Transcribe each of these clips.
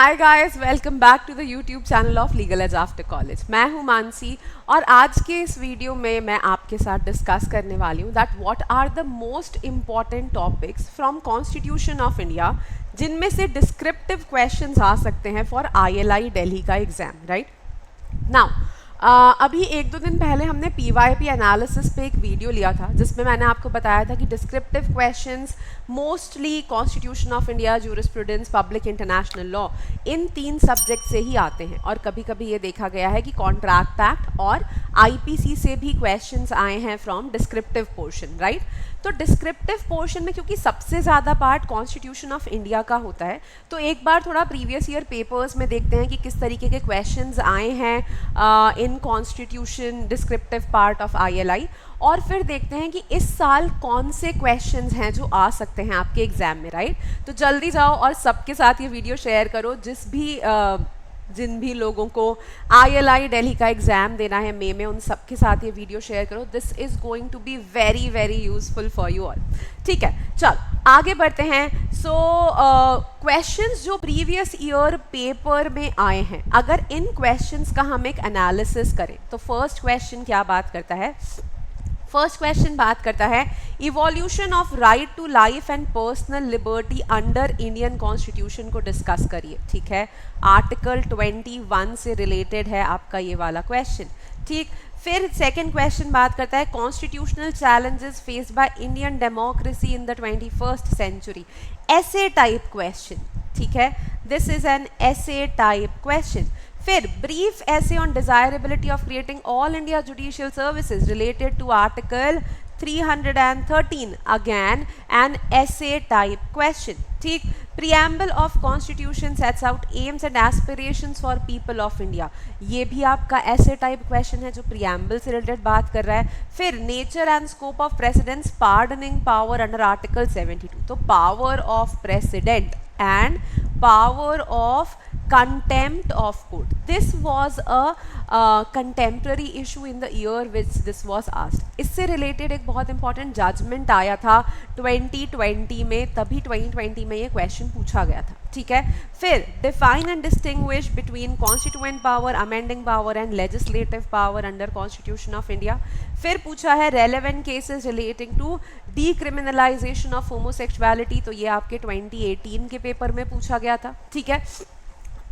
Hi guys, welcome back to the YouTube channel of legal edge after college. मैं हूं मानसी और आज के इस वीडियो में मैं आपके साथ डिस्कस करने वाली हूं that what are the most important topics from constitution of India जिनमें से डिस्क्रिप्टिव क्वेश्चंस आ सकते हैं फॉर ILI दिल्ली का एग्जाम। राइट नाउ अभी एक दो दिन पहले हमने PYP एनालिसिस पे एक वीडियो लिया था जिसमें मैंने आपको बताया था कि descriptive questions mostly constitution of India, jurisprudence, public international law, इन तीन सब्जेक्ट से ही आते हैं। और कभी कभी ये देखा गया है कि कॉन्ट्रैक्ट एक्ट और IPC से भी क्वेश्चंस आए हैं फ्रॉम डिस्क्रिप्टिव पोर्शन। राइट, तो डिस्क्रिप्टिव पोर्शन में क्योंकि सबसे ज़्यादा पार्ट कॉन्स्टिट्यूशन ऑफ इंडिया का होता है, तो एक बार थोड़ा प्रीवियस ईयर पेपर्स में देखते हैं कि किस तरीके के क्वेश्चंस आए हैं in constitution descriptive part of ILI, और फिर देखते हैं कि इस साल कौन से क्वेश्चंस हैं जो आ सकते हैं आपके एग्जाम में। राइट, तो जल्दी जाओ और सबके साथ ये वीडियो शेयर करो। जिन भी लोगों को ILI दिल्ली का एग्जाम देना है मई में, उन सबके साथ ये वीडियो शेयर करो। This is going to be very very useful for you all. ठीक है, चल आगे बढ़ते हैं। सो क्वेश्चंस जो प्रीवियस ईयर पेपर में आए हैं, अगर इन क्वेश्चंस का हम एक एनालिसिस करें तो फर्स्ट क्वेश्चन क्या बात करता है? फर्स्ट क्वेश्चन बात करता है evolution of right to life and personal liberty under Indian constitution को डिस्कस करिए। ठीक है, आर्टिकल 21 से रिलेटेड है आपका ये वाला क्वेश्चन। ठीक, फिर सेकंड क्वेश्चन बात करता है constitutional challenges faced by Indian democracy in the 21st century. Essay type question. ठीक है, this is an essay type question. फिर brief essay on desirability of creating all India judicial services related to article 313, again an essay type question. ठीक, preamble of constitution sets out aims and aspirations for people of India, ये भी आपका ऐसे type question है जो preamble से related बात कर रहा है। फिर nature and scope of president's pardoning power under article 72, तो power of president and power of contempt of court. This was a contemporary issue in the year which this was asked. इससे related एक बहुत important judgment आया था 2020 में, तभी 2020 में ये question पूछा गया था। ठीक है, फिर define and distinguish between constituent power, amending power and legislative power under Constitution of India. फिर पूछा है relevant cases relating to decriminalization of homosexuality, तो ये आपके 2018 के पेपर में पूछा गया था। ठीक है,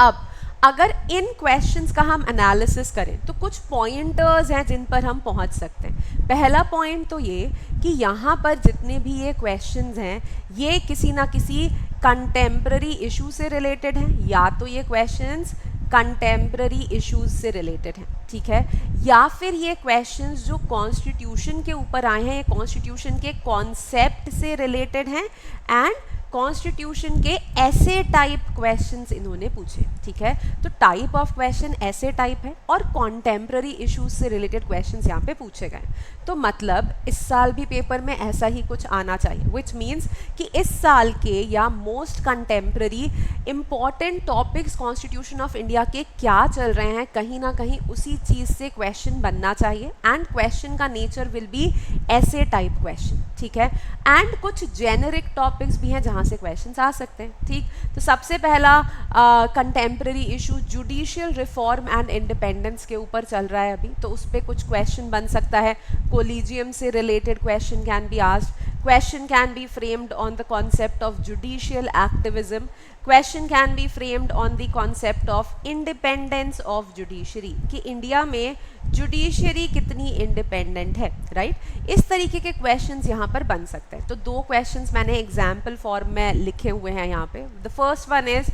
अब अगर इन क्वेश्चंस का हम एनालिसिस करें तो कुछ पॉइंटर्स हैं जिन पर हम पहुंच सकते हैं। पहला पॉइंट तो ये कि यहाँ पर जितने भी ये क्वेश्चंस हैं ये किसी ना किसी कंटेम्प्ररी इशू से रिलेटेड हैं, या तो ये क्वेश्चंस कंटेम्प्ररी इश्यूज से रिलेटेड हैं। ठीक है, या फिर ये क्वेश्चंस जो कॉन्स्टिट्यूशन के ऊपर आए हैं, ये कॉन्स्टिट्यूशन के कॉन्सेप्ट से रिलेटेड हैं एंड कॉन्स्टिट्यूशन के ऐसे टाइप क्वेश्चंस इन्होंने पूछे। ठीक है, तो टाइप ऑफ क्वेश्चन ऐसे टाइप है और कॉन्टेम्प्ररी इश्यूज से रिलेटेड क्वेश्चंस यहाँ पे पूछे गए। तो मतलब इस साल भी पेपर में ऐसा ही कुछ आना चाहिए, विच मीन्स कि इस साल के या most contemporary important topics constitution of India के क्या चल रहे हैं, कहीं ना कहीं उसी चीज़ से क्वेश्चन बनना चाहिए। एंड क्वेश्चन का नेचर विल बी ऐसे टाइप क्वेश्चन। ठीक है, एंड कुछ जेनरिक टॉपिक्स भी हैं जहाँ से क्वेश्चंस आ सकते हैं। ठीक, तो सबसे पहला contemporary issue judicial reform and independence के ऊपर चल रहा है अभी, तो उस पर कुछ क्वेश्चन बन सकता है। कोलिजियम से related question can be asked. Question can be framed on the concept of judicial activism. Question can be framed on the concept of independence of judiciary, कि इंडिया में जुडिशरी कितनी इंडिपेंडेंट है। Right, इस तरीके के questions यहाँ पर बन सकते हैं। तो दो क्वेश्चंस मैंने एग्जाम्पल फॉर्म में लिखे हुए हैं यहाँ पे। The first one is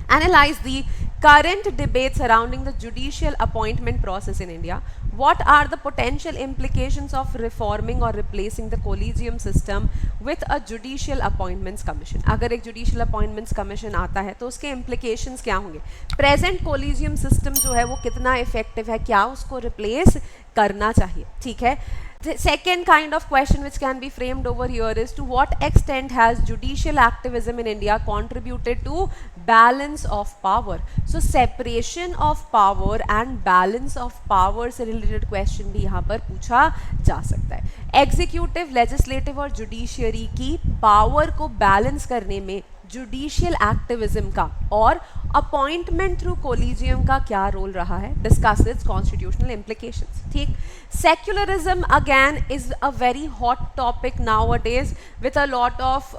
analyze the current debate surrounding the judicial appointment process in India. What are the potential implications of reforming or replacing the collegium system with a judicial appointments commission? अगर एक judicial appointments commission आता है तो उसके implications क्या होंगे? Present collegium system जो है वो कितना effective है, क्या उसको replace करना चाहिए? ठीक है, the second kind of question which can be framed over here is to what extent has judicial activism in India contributed to balance of power? So separation of power and balance of power से related question भी यहाँ पर पूछा जा सकता है। Executive, legislative और judiciary की power को balance करने में जुडिशियल एक्टिविज्म का और अपॉइंटमेंट थ्रू कोलिजियम का क्या रोल रहा है, डिस्कस इट्स कॉन्स्टिट्यूशनल इम्प्लीकेशंस। ठीक, secularism again is a very hot topic now a days with a lot of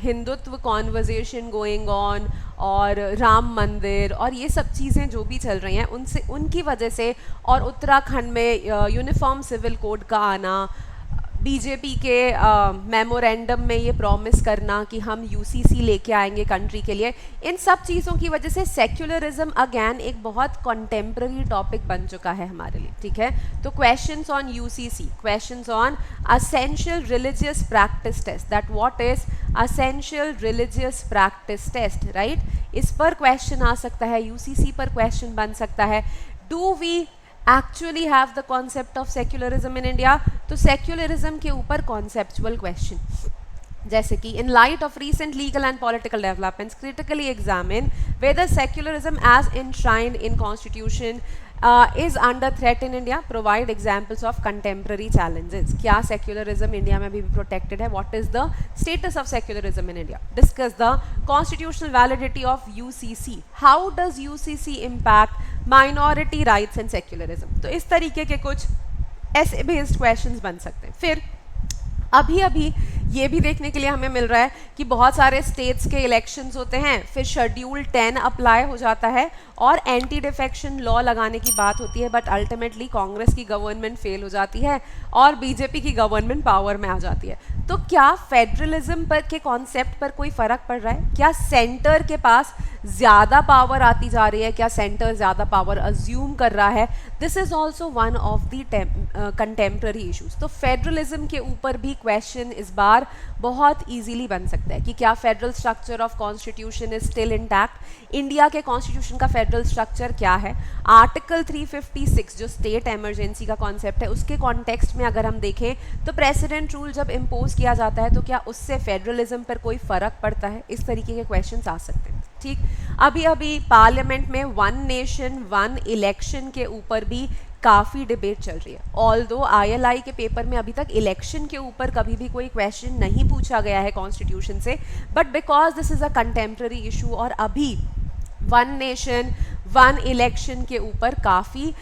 Hindutva conversation going on, और राम मंदिर और ये सब चीज़ें जो भी चल रही हैं उनसे, उनकी वजह से, और उत्तराखंड में यूनिफॉर्म सिविल कोड का आना, बीजेपी के मेमोरेंडम में ये प्रॉमिस करना कि हम यूसीसी लेके आएंगे कंट्री के लिए, इन सब चीज़ों की वजह से सेक्युलरिज्म अगेन एक बहुत कंटेम्प्रेरी टॉपिक बन चुका है हमारे लिए। ठीक है, तो questions on UCC, questions on essential religious practice test, that what is essential religious practice test, right, इस पर क्वेश्चन आ सकता है, यूसीसी पर क्वेश्चन बन सकता है। Do we actually have the concept of secularism in India? तो secularism के ऊपर conceptual question, जैसे कि in light of recent legal and political developments, critically examine whether secularism as enshrined in constitution is under threat in India, provide examples of contemporary challenges. क्या secularism India में भी protected है? What is the status of secularism in India? Discuss the constitutional validity of UCC. How does UCC impact minority rights and secularism? तो इस तरीके के कुछ ऐसे बेस्ड questions बन सकते हैं। फिर अभी अभी ये भी देखने के लिए हमें मिल रहा है कि बहुत सारे स्टेट्स के इलेक्शंस होते हैं, फिर शेड्यूल 10 अप्लाई हो जाता है और एंटी डिफेक्शन लॉ लगाने की बात होती है, बट अल्टीमेटली कांग्रेस की गवर्नमेंट फेल हो जाती है और बीजेपी की गवर्नमेंट पावर में आ जाती है। तो क्या फेडरलिज्म पर के कॉन्सेप्ट पर कोई फ़र्क पड़ रहा है? क्या सेंटर के पास ज़्यादा पावर आती जा रही है? क्या सेंटर ज़्यादा पावर अज्यूम कर रहा है? This is also one of the contemporary issues. तो फेडरलिज्म के ऊपर भी क्वेश्चन इस बार बहुत इजीली बन सकता है कि क्या federal structure of constitution is still intact? India के कॉन्स्टिट्यूशन का फेडरल स्ट्रक्चर क्या है? आर्टिकल 356 जो स्टेट इमरजेंसी का कॉन्सेप्ट है, उसके कॉन्टेक्स्ट में अगर हम देखें तो प्रेसिडेंट रूल जब इम्पोज किया जाता है तो क्या उससे फेडरलिज्म पर कोई फ़र्क पड़ता है? इस तरीके के क्वेश्चंस आ सकते हैं। ठीक, अभी अभी पार्लियामेंट में वन नेशन वन इलेक्शन के ऊपर भी काफ़ी डिबेट चल रही है। ऑल्दो ILI के पेपर में अभी तक इलेक्शन के ऊपर कभी भी कोई क्वेश्चन नहीं पूछा गया है कॉन्स्टिट्यूशन से, but because this is a contemporary issue और अभी वन नेशन वन इलेक्शन के ऊपर काफ़ी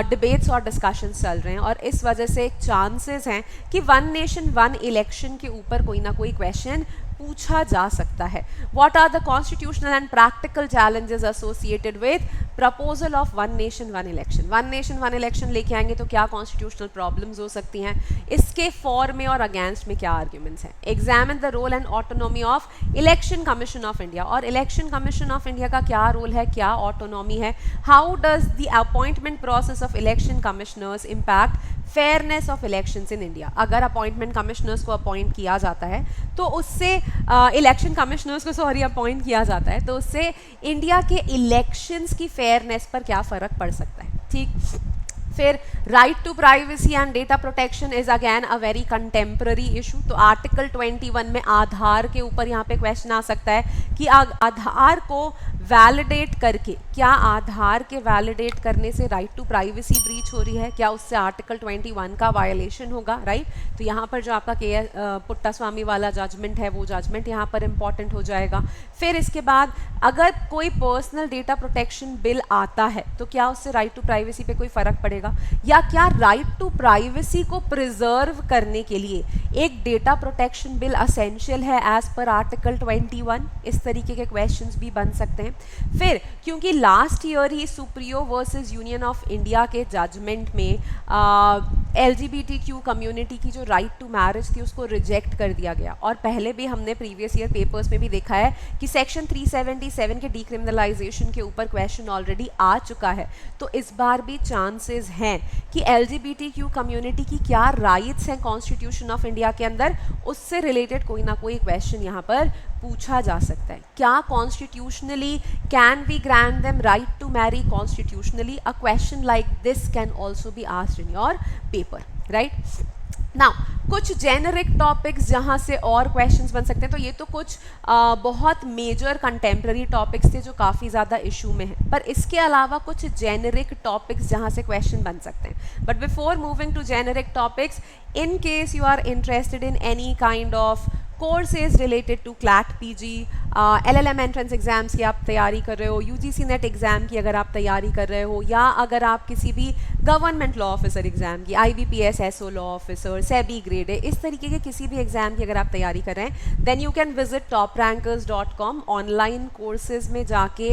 डिबेट्स और डिस्कशंस चल रहे हैं, और इस वजह से एक चांसेस हैं कि वन नेशन वन इलेक्शन के ऊपर कोई ना कोई क्वेश्चन पूछा जा सकता है। What are the constitutional and practical challenges associated with proposal of one nation one election? One nation one election लेके आएंगे तो क्या constitutional problems हो सकती हैं? इसके for में और against में क्या arguments हैं? Examine the role and autonomy of Election Commission of India, और Election Commission of India का क्या role है, क्या autonomy है? How does the appointment process of election commissioners impact fairness of elections in India? अगर appointment commissioners को appoint किया जाता है तो उससे इलेक्शन कमिश्नर्स को अपॉइंट किया जाता है तो उससे इंडिया के इलेक्शंस की फेयरनेस पर क्या फ़र्क पड़ सकता है? ठीक, फिर right to privacy and data protection is again a very contemporary issue. तो आर्टिकल 21 में आधार के ऊपर यहाँ पे क्वेश्चन आ सकता है कि आधार को वैलिडेट करके, क्या आधार के वैलिडेट करने से राइट टू प्राइवेसी ब्रीच हो रही है? क्या उससे आर्टिकल 21 का वायलेशन होगा? राइट, तो यहाँ पर जो आपका पुट्टास्वामी वाला जजमेंट है वो जजमेंट यहाँ पर इम्पॉर्टेंट हो जाएगा। फिर इसके बाद अगर कोई पर्सनल डेटा प्रोटेक्शन बिल आता है तो क्या उससे राइट टू प्राइवेसी पे कोई फ़र्क पड़ेगा? या क्या राइट टू प्राइवेसी को प्रिजर्व करने के लिए एक डेटा प्रोटेक्शन बिल असेंशियल है एज पर आर्टिकल 21? इस तरीके के क्वेश्चंस भी बन सकते हैं। फिर क्योंकि last year he Supriyo versus Union of India के जजमेंट में LGBTQ कम्युनिटी की जो राइट टू मैरिज थी उसको रिजेक्ट कर दिया गया, और पहले भी हमने प्रीवियस ईयर पेपर्स में भी देखा है कि सेक्शन 377 के डीक्रिमिनलाइजेशन के ऊपर क्वेश्चन ऑलरेडी आ चुका है। तो इस बार भी चांसेस हैं कि LGBTQ कम्युनिटी की क्या राइट्स हैं कॉन्स्टिट्यूशन ऑफ इंडिया के अंदर, उससे रिलेटेड कोई ना कोई क्वेश्चन यहाँ पर पूछा जा सकता है। क्या constitutionally can we grant them right to marry constitutionally? A question like this can also be asked in your paper, right? Now कुछ जेनरिक टॉपिक्स जहाँ से और क्वेश्चंस बन सकते हैं, तो ये तो कुछ बहुत मेजर कंटेम्प्रेरी टॉपिक्स थे जो काफ़ी ज़्यादा इशू में हैं, पर इसके अलावा कुछ जेनरिक टॉपिक्स जहाँ से क्वेश्चन बन सकते हैं। But before moving too generic topics, in case you are interested in any kind of courses related to CLAT PG, LLM entrance exams की आप तैयारी कर रहे हो, UGC नेट एग्ज़ाम की अगर आप तैयारी कर रहे हो, या अगर आप किसी भी गवर्नमेंट लॉ ऑफिसर एग्ज़ाम की, IBPS SO law officer, SEBI grade है, इस तरीके के किसी भी एग्ज़ाम की अगर आप तैयारी कर रहे हैं, then you can visit toprankers.com। Online courses में जाके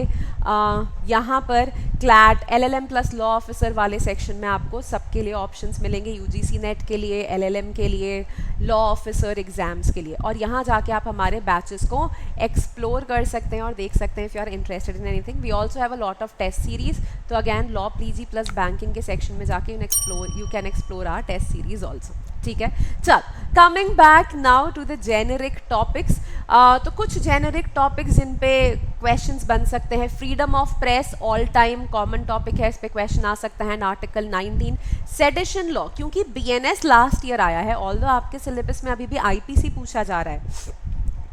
यहाँ पर CLAT LLM plus law officer वाले सेक्शन में आपको सबके लिए ऑप्शंस मिलेंगे, UGC नेट के लिए, LLM के लिए, लॉ ऑफिसर एग्जाम्स के लिए, और यहाँ जाके आप हमारे बैचेस को एक्सप्लोर कर सकते हैं और देख सकते हैं if you are interested in anything. We also have a lot of test series, तो again law PG plus banking के सेक्शन में जाके you can explore our test series also. ठीक है, चल coming back now to the generic topics. तो कुछ generic topics जिन पे क्वेश्चंस बन सकते हैं, freedom of press all time common topic है, इस पे क्वेश्चन आ सकता है। आर्टिकल 19 सेडिशन लॉ, क्योंकि BNS लास्ट ईयर आया है, ऑल्दो आपके सिलेबस में अभी भी IPC पूछा जा रहा है,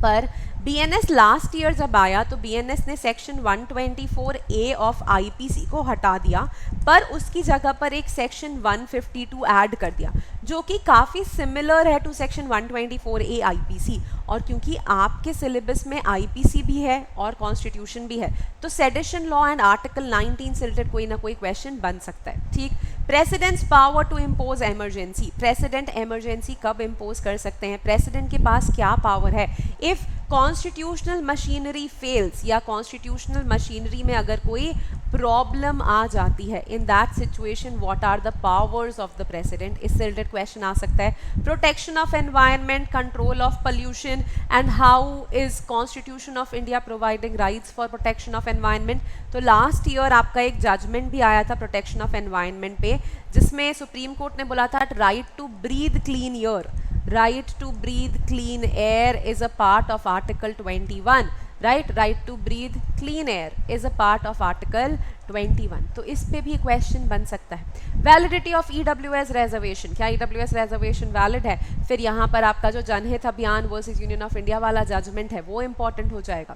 पर BNS लास्ट ईयर जब आया तो BNS ने सेक्शन 124A ऑफ IPC को हटा दिया, पर उसकी जगह पर एक सेक्शन 152 ऐड कर दिया, जो कि काफ़ी सिमिलर है टू सेक्शन 124A IPC। और क्योंकि आपके सिलेबस में IPC भी है और कॉन्स्टिट्यूशन भी है, तो सेडिशन लॉ एंड आर्टिकल 19 से रिलेटेड कोई ना कोई क्वेश्चन बन सकता है। ठीक, president's power to impose emergency, president emergency कब इम्पोज कर सकते हैं, प्रेसिडेंट के पास क्या पावर है इफ़ कॉन्स्टिट्यूशनल मशीनरी फेल्स, या कॉन्स्टिट्यूशनल मशीनरी में अगर कोई प्रॉब्लम आ जाती है, in that situation what are the powers of the president, इससे रिलेटेड क्वेश्चन आ सकता है। Protection of environment, control of pollution, and how is constitution of India providing rights for protection of environment. तो last year आपका एक judgement भी आया था प्रोटेक्शन ऑफ एनवायरनमेंट पे, जिसमें सुप्रीम कोर्ट ने बोला था right to breathe clean air, right to breathe clean air is a part of article 21, right to breathe clean air is a part of article 21। तो इस पे भी क्वेश्चन बन सकता है। वैलिडिटी ऑफ EWS रिजर्वेशन, क्या EWS रिजर्वेशन वैलिड है, फिर यहाँ पर आपका जो Janhit Abhiyan versus Union of India वाला जजमेंट है वो इंपॉर्टेंट हो जाएगा।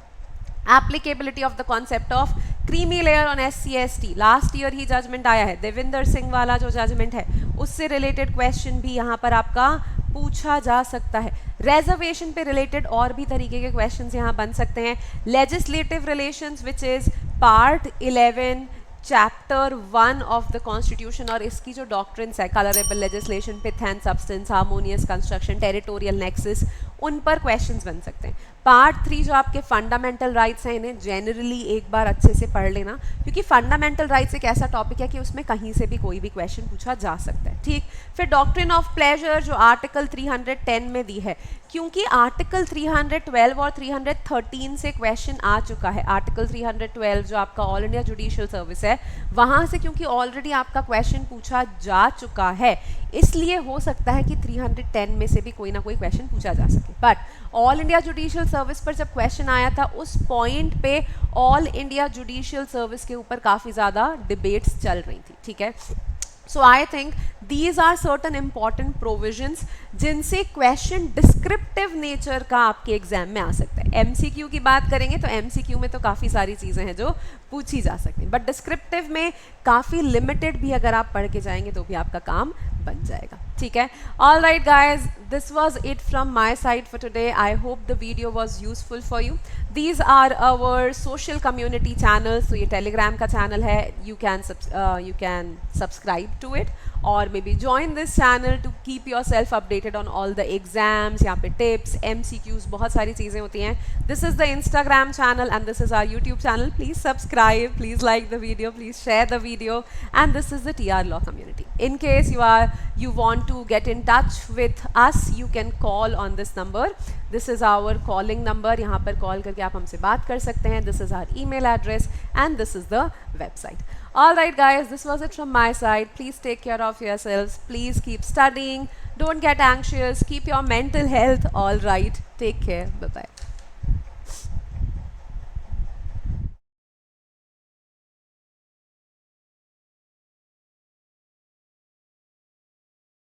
Applicability of the concept of creamy layer on SC/ST, last year ही जजमेंट आया है, देविंदर सिंह वाला जो जजमेंट है उससे रिलेटेड क्वेश्चन भी यहाँ पर आपका पूछा जा सकता है। रिजर्वेशन पे रिलेटेड और भी तरीके के क्वेश्चंस यहाँ बन सकते हैं। Legislative relations which is part 11 chapter 1 of the constitution, और इसकी जो डॉक्ट्रिन्स है, colourable legislation, pith and substance, harmonious construction, territorial nexus, उन पर क्वेश्चंस बन सकते हैं। पार्ट 3 जो आपके फंडामेंटल राइट्स हैं, इन्हें जनरली एक बार अच्छे से पढ़ लेना, क्योंकि फंडामेंटल राइट्स एक ऐसा टॉपिक है कि उसमें कहीं से भी कोई भी क्वेश्चन पूछा जा सकता है। ठीक, फिर डॉक्ट्रिन ऑफ प्लेजर जो आर्टिकल 310 में दी है, क्योंकि आर्टिकल 312 और 313 से क्वेश्चन आ चुका है। आर्टिकल 312 जो आपका ऑल इंडिया जुडिशियल सर्विस है, वहाँ से क्योंकि ऑलरेडी आपका क्वेश्चन पूछा जा चुका है, इसलिए हो सकता है कि 310 में से भी कोई ना कोई क्वेश्चन पूछा जा सके। But all India judicial service पर जब क्वेश्चन आया था, उस पॉइंट पे ऑल इंडिया जुडिशियल सर्विस के ऊपर काफ़ी ज़्यादा डिबेट्स चल रही थी। ठीक है, so I think these are certain important provisions जिनसे क्वेश्चन डिस्क्रिप्टिव नेचर का आपके एग्जाम में आ सकता है। MCQ की बात करेंगे तो MCQ में तो काफ़ी सारी चीज़ें हैं जो पूछी जा सकती हैं, बट डिस्क्रिप्टिव में काफ़ी लिमिटेड भी अगर आप पढ़ के जाएंगे तो भी आपका काम बन जाएगा। ठीक है, all right guys, this was it from my side for today. I hope the video was useful for you. These are our social community channels, तो ये टेलीग्राम का चैनल है, you can subscribe to it और maybe join this channel to keep yourself updated on all the exams, यहाँ पे tips, MCQs, बहुत सारी चीज़ें होती हैं। This is the Instagram channel and this is our YouTube channel. Please subscribe, please like the video, please share the video, and this is the TR Law community. In case you want to get in touch with us, you can call on this number. This is our calling number. यहाँ पर call करके आप हमसे बात कर सकते हैं. This is our email address and this is the website. Alright guys, this was it from my side. Please take care of yourselves. Please keep studying. Don't get anxious. Keep your mental health all right. Take care. Bye-bye.